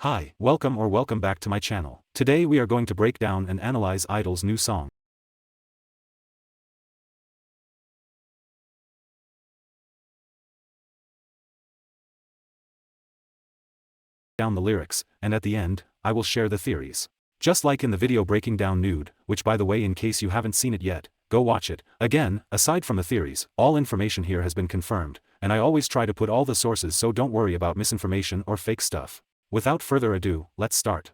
Hi, welcome back to my channel. Today we are going to break down and analyze I-DLE's new song. Down the lyrics, and at the end, I will share the theories. Just like in the video breaking down Nude, which by the way in case you haven't seen it yet, go watch it. Again, aside from the theories, all information here has been confirmed, and I always try to put all the sources so don't worry about misinformation or fake stuff. Without further ado, let's start.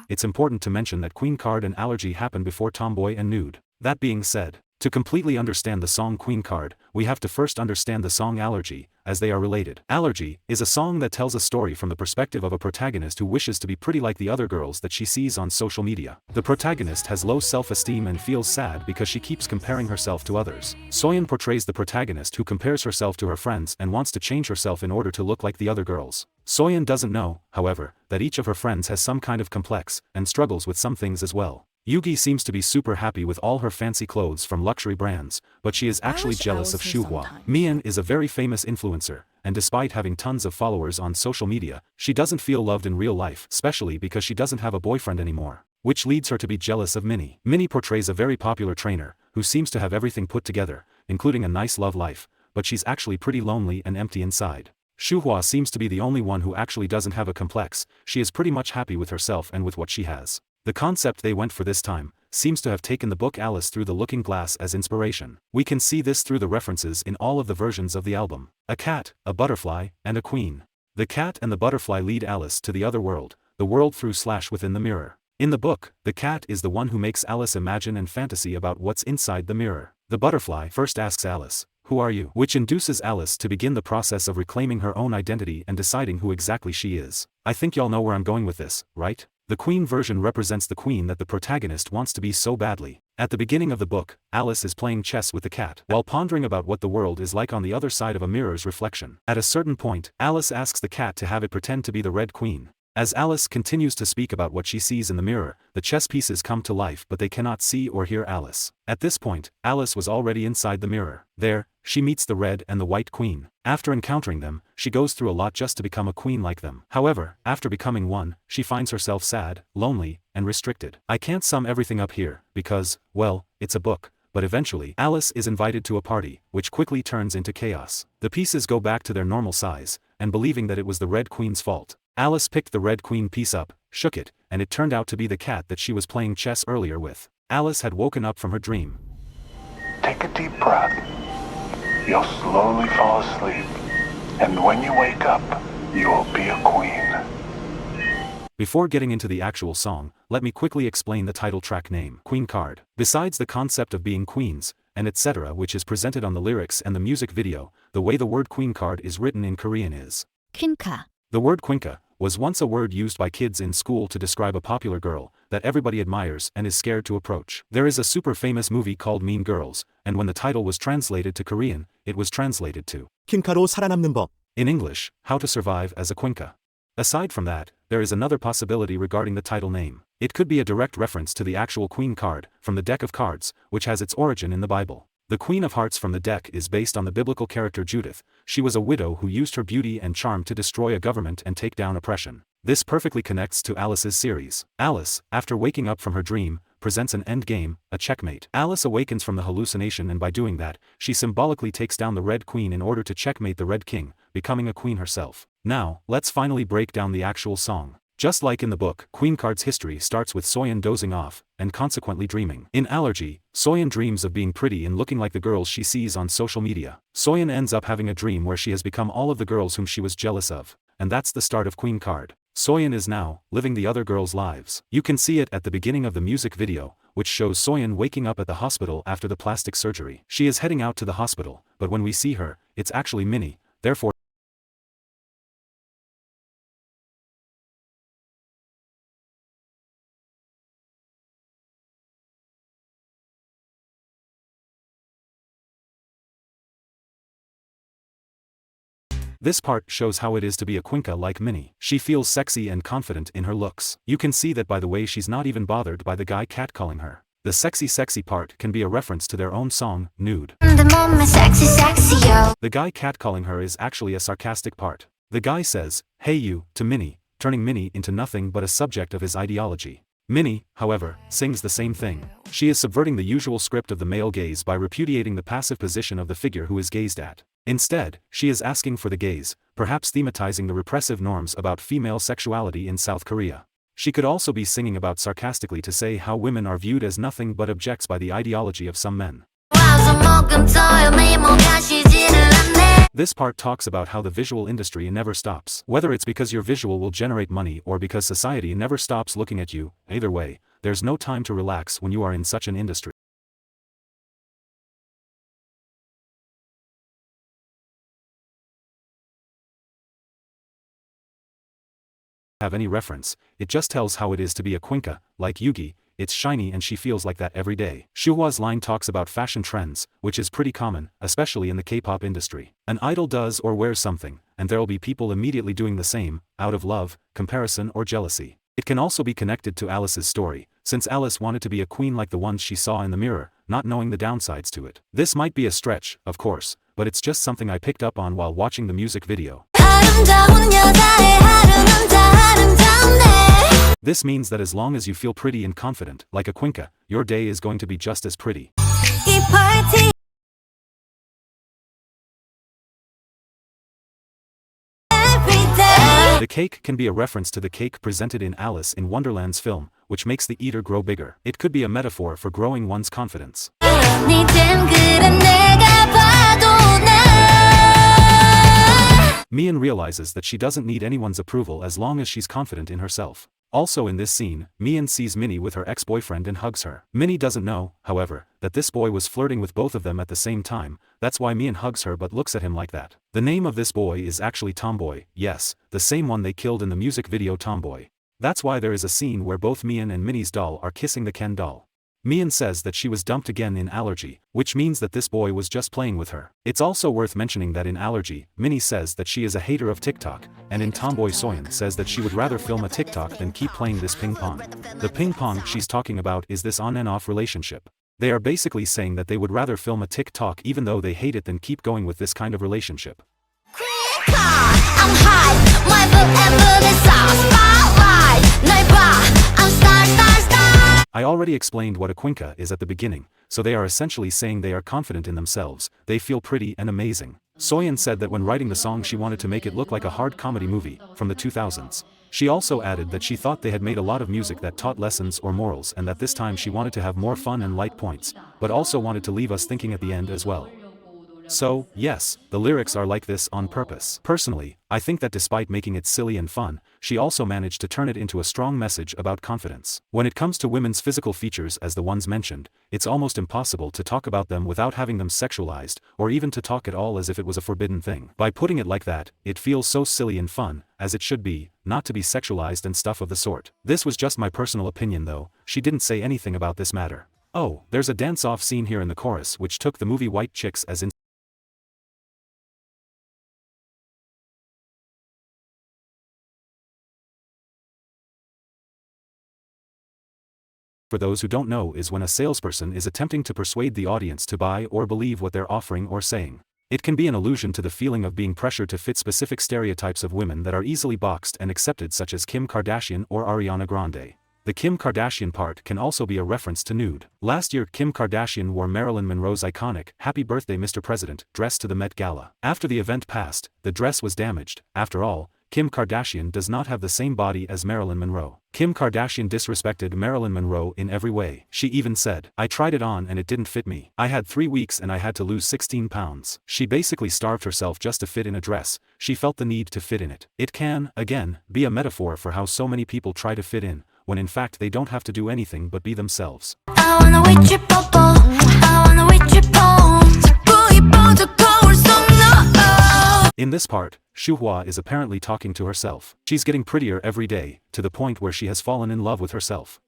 It's important to mention that Queen Card and Allergy happened before Tomboy and Nude. That being said, to completely understand the song Queen Card, we have to first understand the song Allergy, as they are related. Allergy is a song that tells a story from the perspective of a protagonist who wishes to be pretty like the other girls that she sees on social media. The protagonist has low self-esteem and feels sad because she keeps comparing herself to others. Soyeon portrays the protagonist who compares herself to her friends and wants to change herself in order to look like the other girls. Soyeon doesn't know, however, that each of her friends has some kind of complex, and struggles with some things as well. Yuqi seems to be super happy with all her fancy clothes from luxury brands, but she is actually jealous of Shuhua. Miyeon is a very famous influencer, and despite having tons of followers on social media, she doesn't feel loved in real life, especially because she doesn't have a boyfriend anymore, which leads her to be jealous of Minnie. Minnie portrays a very popular trainer, who seems to have everything put together, including a nice love life, but she's actually pretty lonely and empty inside. Shuhua seems to be the only one who actually doesn't have a complex. She is pretty much happy with herself and with what she has. The concept they went for this time seems to have taken the book Alice Through the Looking Glass as inspiration. We can see this through the references in all of the versions of the album. A cat, a butterfly, and a queen. The cat and the butterfly lead Alice to the other world, the world through/within the mirror. In the book, the cat is the one who makes Alice imagine and fantasy about what's inside the mirror. The butterfly first asks Alice, "Who are you?" which induces Alice to begin the process of reclaiming her own identity and deciding who exactly she is. I think y'all know where I'm going with this, right? The queen version represents the queen that the protagonist wants to be so badly. At the beginning of the book, Alice is playing chess with the cat, while pondering about what the world is like on the other side of a mirror's reflection. At a certain point, Alice asks the cat to have it pretend to be the Red Queen. As Alice continues to speak about what she sees in the mirror, the chess pieces come to life but they cannot see or hear Alice. At this point, Alice was already inside the mirror. There, she meets the Red and the White Queen. After encountering them, she goes through a lot just to become a queen like them. However, after becoming one, she finds herself sad, lonely, and restricted. I can't sum everything up here, because, well, it's a book. But eventually, Alice is invited to a party, which quickly turns into chaos. The pieces go back to their normal size, and believing that it was the Red Queen's fault. Alice picked the Red Queen piece up, shook it, and it turned out to be the cat that she was playing chess earlier with. Alice had woken up from her dream. Take a deep breath. You'll slowly fall asleep, and when you wake up, you will be a queen. Before getting into the actual song, let me quickly explain the title track name, Queen Card. Besides the concept of being queens, and etc., which is presented on the lyrics and the music video, the way the word Queen Card is written in Korean is QUEENCARD'e. The word queenka was once a word used by kids in school to describe a popular girl that everybody admires and is scared to approach. There is a super famous movie called Mean Girls, and when the title was translated to Korean, it was translated to 퀸카로 살아남는 법. in English, How to Survive as a Queenka. Aside from that, there is another possibility regarding the title name. It could be a direct reference to the actual Queen card from the deck of cards, which has its origin in the Bible. The Queen of Hearts from the deck is based on the biblical character Judith. She was a widow who used her beauty and charm to destroy a government and take down oppression. This perfectly connects to Alice's series. Alice, after waking up from her dream, presents an end game, a checkmate. Alice awakens from the hallucination and by doing that, she symbolically takes down the Red Queen in order to checkmate the Red King, becoming a queen herself. Now, let's finally break down the actual song. Just like in the book, Queen Card's history starts with Soyeon dozing off, and consequently dreaming. In Allergy, Soyeon dreams of being pretty and looking like the girls she sees on social media. Soyeon ends up having a dream where she has become all of the girls whom she was jealous of. And that's the start of Queen Card. Soyeon is now living the other girls' lives. You can see it at the beginning of the music video, which shows Soyeon waking up at the hospital after the plastic surgery. She is heading out to the hospital, but when we see her, it's actually Minnie, therefore this part shows how it is to be a queenka like Minnie. She feels sexy and confident in her looks. You can see that by the way she's not even bothered by the guy catcalling her. The sexy part can be a reference to their own song, Nude. The guy catcalling her is actually a sarcastic part. The guy says, "Hey you," to Minnie, turning Minnie into nothing but a subject of his ideology. Minnie, however, sings the same thing. She is subverting the usual script of the male gaze by repudiating the passive position of the figure who is gazed at. Instead, she is asking for the gaze, perhaps thematizing the repressive norms about female sexuality in South Korea. She could also be singing about sarcastically to say how women are viewed as nothing but objects by the ideology of some men. This part talks about how the visual industry never stops. Whether it's because your visual will generate money or because society never stops looking at you, either way, there's no time to relax when you are in such an industry. Have any reference, it just tells how it is to be a queenca, like yuqi. It's shiny and she feels like that every day. Shuhua's line talks about fashion trends, which is pretty common, especially in the K-pop industry. An idol does or wears something, and there'll be people immediately doing the same, out of love, comparison or jealousy. It can also be connected to Alice's story, since Alice wanted to be a queen like the ones she saw in the mirror, not knowing the downsides to it. This might be a stretch, of course, but it's just something I picked up on while watching the music video. This means that as long as you feel pretty and confident, like a queenca, your day is going to be just as pretty. The cake can be a reference to the cake presented in Alice in Wonderland's film, which makes the eater grow bigger. It could be a metaphor for growing one's confidence. Miyeon realizes that she doesn't need anyone's approval as long as she's confident in herself. Also in this scene, Miyeon sees Minnie with her ex-boyfriend and hugs her. Minnie doesn't know, however, that this boy was flirting with both of them at the same time. That's why Miyeon hugs her but looks at him like that. The name of this boy is actually Tomboy, yes, the same one they killed in the music video Tomboy. That's why there is a scene where both Miyeon and Minnie's doll are kissing the Ken doll. Miyeon says that she was dumped again in Allergy, which means that this boy was just playing with her. It's also worth mentioning that in Allergy, Minnie says that she is a hater of TikTok, and in Tomboy Soyeon says that she would rather film a TikTok than keep playing this ping pong. The ping pong she's talking about is this on and off relationship. They are basically saying that they would rather film a TikTok even though they hate it than keep going with this kind of relationship. I already explained what a queenca is at the beginning, so they are essentially saying they are confident in themselves, they feel pretty and amazing. Soyeon said that when writing the song she wanted to make it look like a hard comedy movie, from the 2000s. She also added that she thought they had made a lot of music that taught lessons or morals and that this time she wanted to have more fun and light points, but also wanted to leave us thinking at the end as well. So, yes, the lyrics are like this on purpose. Personally, I think that despite making it silly and fun, she also managed to turn it into a strong message about confidence. When it comes to women's physical features as the ones mentioned, it's almost impossible to talk about them without having them sexualized, or even to talk at all as if it was a forbidden thing. By putting it like that, it feels so silly and fun, as it should be, not to be sexualized and stuff of the sort. This was just my personal opinion though, she didn't say anything about this matter. Oh, there's a dance-off scene here in the chorus which took the movie White Chicks as for those who don't know is when a salesperson is attempting to persuade the audience to buy or believe what they're offering or saying. It can be an allusion to the feeling of being pressured to fit specific stereotypes of women that are easily boxed and accepted, such as Kim Kardashian or Ariana Grande. The Kim Kardashian part can also be a reference to nude. Last year Kim Kardashian wore Marilyn Monroe's iconic "Happy Birthday Mr. President" dress to the Met Gala. After the event passed, the dress was damaged. After all, Kim Kardashian does not have the same body as Marilyn Monroe. Kim Kardashian disrespected Marilyn Monroe in every way. She even said, "I tried it on and it didn't fit me. I had 3 weeks and I had to lose 16 pounds. She basically starved herself just to fit in a dress. She felt the need to fit in it. It can, again, be a metaphor for how so many people try to fit in, when in fact they don't have to do anything but be themselves. In this part, Shuhua is apparently talking to herself. She's getting prettier every day, to the point where she has fallen in love with herself.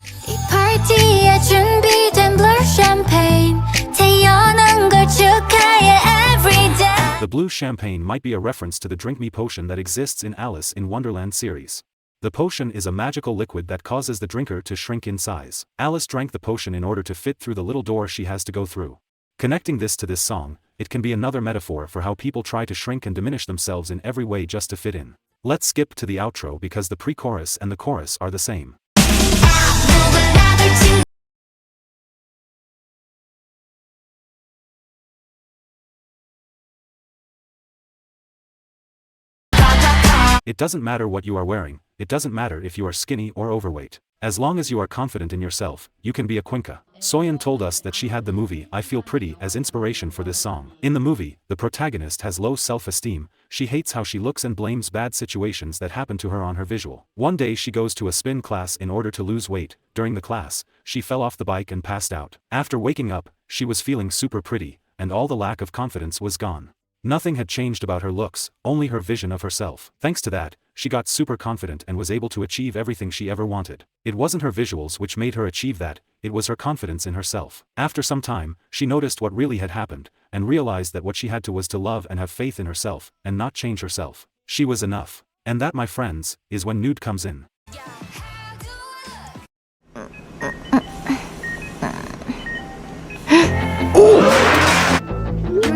The blue champagne might be a reference to the Drink Me potion that exists in Alice in Wonderland series. The potion is a magical liquid that causes the drinker to shrink in size. Alice drank the potion in order to fit through the little door she has to go through. Connecting this to this song, it can be another metaphor for how people try to shrink and diminish themselves in every way just to fit in. Let's skip to the outro because the pre-chorus and the chorus are the same. It doesn't matter what you are wearing, it doesn't matter if you are skinny or overweight. As long as you are confident in yourself, you can be a queenca. Soyeon told us that she had the movie I Feel Pretty as inspiration for this song. In the movie, the protagonist has low self-esteem, she hates how she looks and blames bad situations that happen to her on her visual. One day she goes to a spin class in order to lose weight. During the class, she fell off the bike and passed out. After waking up, she was feeling super pretty, and all the lack of confidence was gone. Nothing had changed about her looks, only her vision of herself. Thanks to that, she got super confident and was able to achieve everything she ever wanted. It wasn't her visuals which made her achieve that, it was her confidence in herself. After some time, she noticed what really had happened, and realized that what she had to was to love and have faith in herself, and not change herself. She was enough. And that, my friends, is when nude comes in.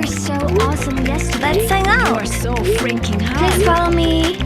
So awesome yesterday. Let's hang out. You are so freaking hot. Please follow me.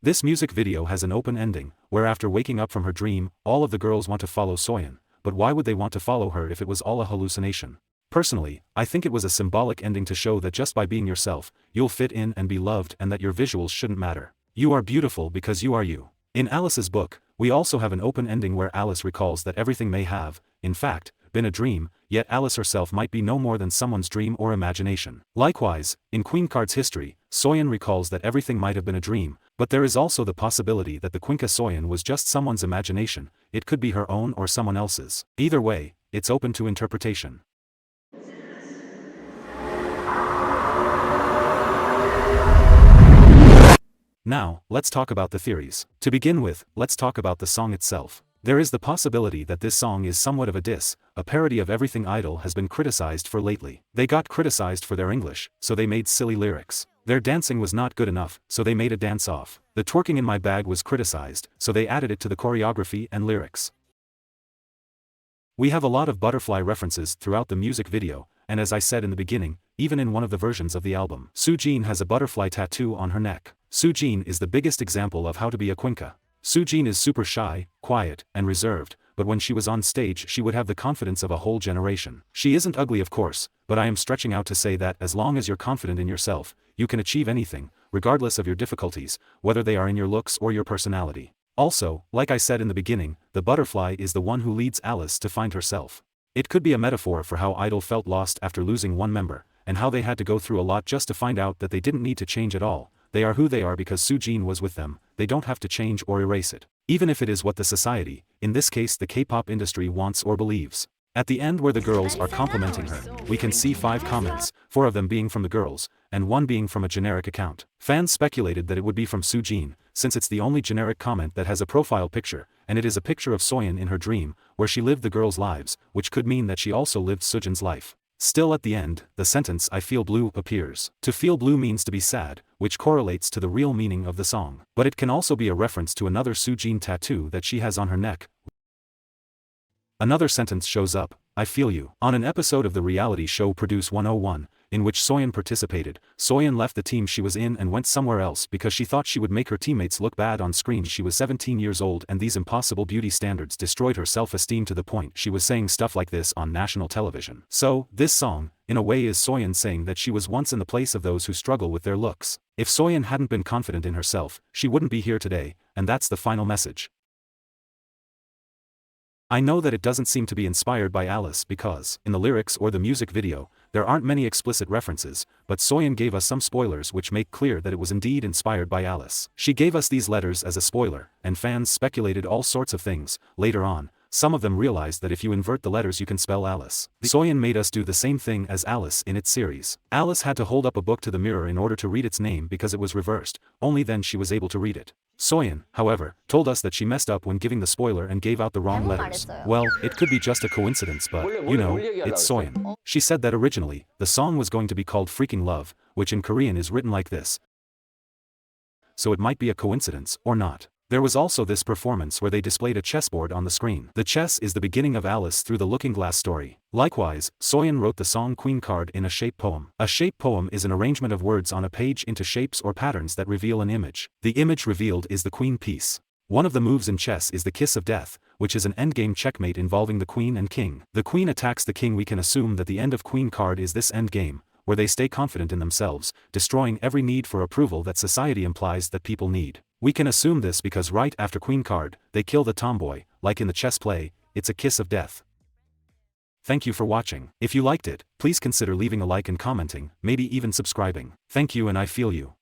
This music video has an open ending, where after waking up from her dream, all of the girls want to follow Soyeon. But why would they want to follow her if it was all a hallucination? Personally, I think it was a symbolic ending to show that just by being yourself, you'll fit in and be loved and that your visuals shouldn't matter. You are beautiful because you are you. In Alice's book, we also have an open ending where Alice recalls that everything may have, in fact, been a dream, yet Alice herself might be no more than someone's dream or imagination. Likewise, in QUEENCARD'e's history, Soyeon recalls that everything might have been a dream, but there is also the possibility that the queenca Soyeon was just someone's imagination, it could be her own or someone else's. Either way, it's open to interpretation. Now, let's talk about the theories. To begin with, let's talk about the song itself. There is the possibility that this song is somewhat of a diss, a parody of everything I-DLE has been criticized for lately. They got criticized for their English, so they made silly lyrics. Their dancing was not good enough, so they made a dance-off. The twerking in my bag was criticized, so they added it to the choreography and lyrics. We have a lot of butterfly references throughout the music video, and as I said in the beginning, even in one of the versions of the album. Soojin has a butterfly tattoo on her neck. Soojin is the biggest example of how to be a queenca. Soojin is super shy, quiet, and reserved, but when she was on stage she would have the confidence of a whole generation. She isn't ugly of course, but I am stretching out to say that as long as you're confident in yourself, you can achieve anything, regardless of your difficulties, whether they are in your looks or your personality. Also, like I said in the beginning, the butterfly is the one who leads Alice to find herself. It could be a metaphor for how I-DLE felt lost after losing one member, and how they had to go through a lot just to find out that they didn't need to change at all. They are who they are because Soojin was with them, they don't have to change or erase it. Even if it is what the society, in this case the K-pop industry wants or believes. At the end where the girls are complimenting her, we can see 5 comments, 4 of them being from the girls, and 1 being from a generic account. Fans speculated that it would be from Soojin, since it's the only generic comment that has a profile picture, and it is a picture of Soyeon in her dream, where she lived the girls' lives, which could mean that she also lived Soojin's life. Still at the end, the sentence I feel blue appears. To feel blue means to be sad, which correlates to the real meaning of the song. But it can also be a reference to another Soojin tattoo that she has on her neck. Another sentence shows up, I feel you. On an episode of the reality show Produce 101, in which Soyeon participated, Soyeon left the team she was in and went somewhere else because she thought she would make her teammates look bad on screen. She was 17 years old and these impossible beauty standards destroyed her self-esteem to the point she was saying stuff like this on national television. So, this song, in a way is Soyeon saying that she was once in the place of those who struggle with their looks. If Soyeon hadn't been confident in herself, she wouldn't be here today, and that's the final message. I know that it doesn't seem to be inspired by Alice because, in the lyrics or the music video, there aren't many explicit references, but Soyeon gave us some spoilers which make clear that it was indeed inspired by Alice. She gave us these letters as a spoiler, and fans speculated all sorts of things. Later on, some of them realized that if you invert the letters you can spell Alice. Soyeon made us do the same thing as Alice in its series. Alice had to hold up a book to the mirror in order to read its name because it was reversed, only then she was able to read it. Soyeon, however, told us that she messed up when giving the spoiler and gave out the wrong letters. Well, it could be just a coincidence but, you know, it's Soyeon. She said that originally, the song was going to be called Freaking Love, which in Korean is written like this. so it might be a coincidence or not. There was also this performance where they displayed a chessboard on the screen. The chess is the beginning of Alice Through the Looking Glass story. Likewise, Soyeon wrote the song Queen Card in a shape poem. A shape poem is an arrangement of words on a page into shapes or patterns that reveal an image. The image revealed is the queen piece. One of the moves in chess is the kiss of death, which is an endgame checkmate involving the queen and king. The queen attacks the king. We can assume that the end of Queen Card is this endgame, where they stay confident in themselves, destroying every need for approval that society implies that people need. We can assume this because right after Queen Card, they kill the tomboy, like in the chess play, it's a kiss of death. Thank you for watching. If you liked it, please consider leaving a like and commenting, maybe even subscribing. Thank you and I feel you.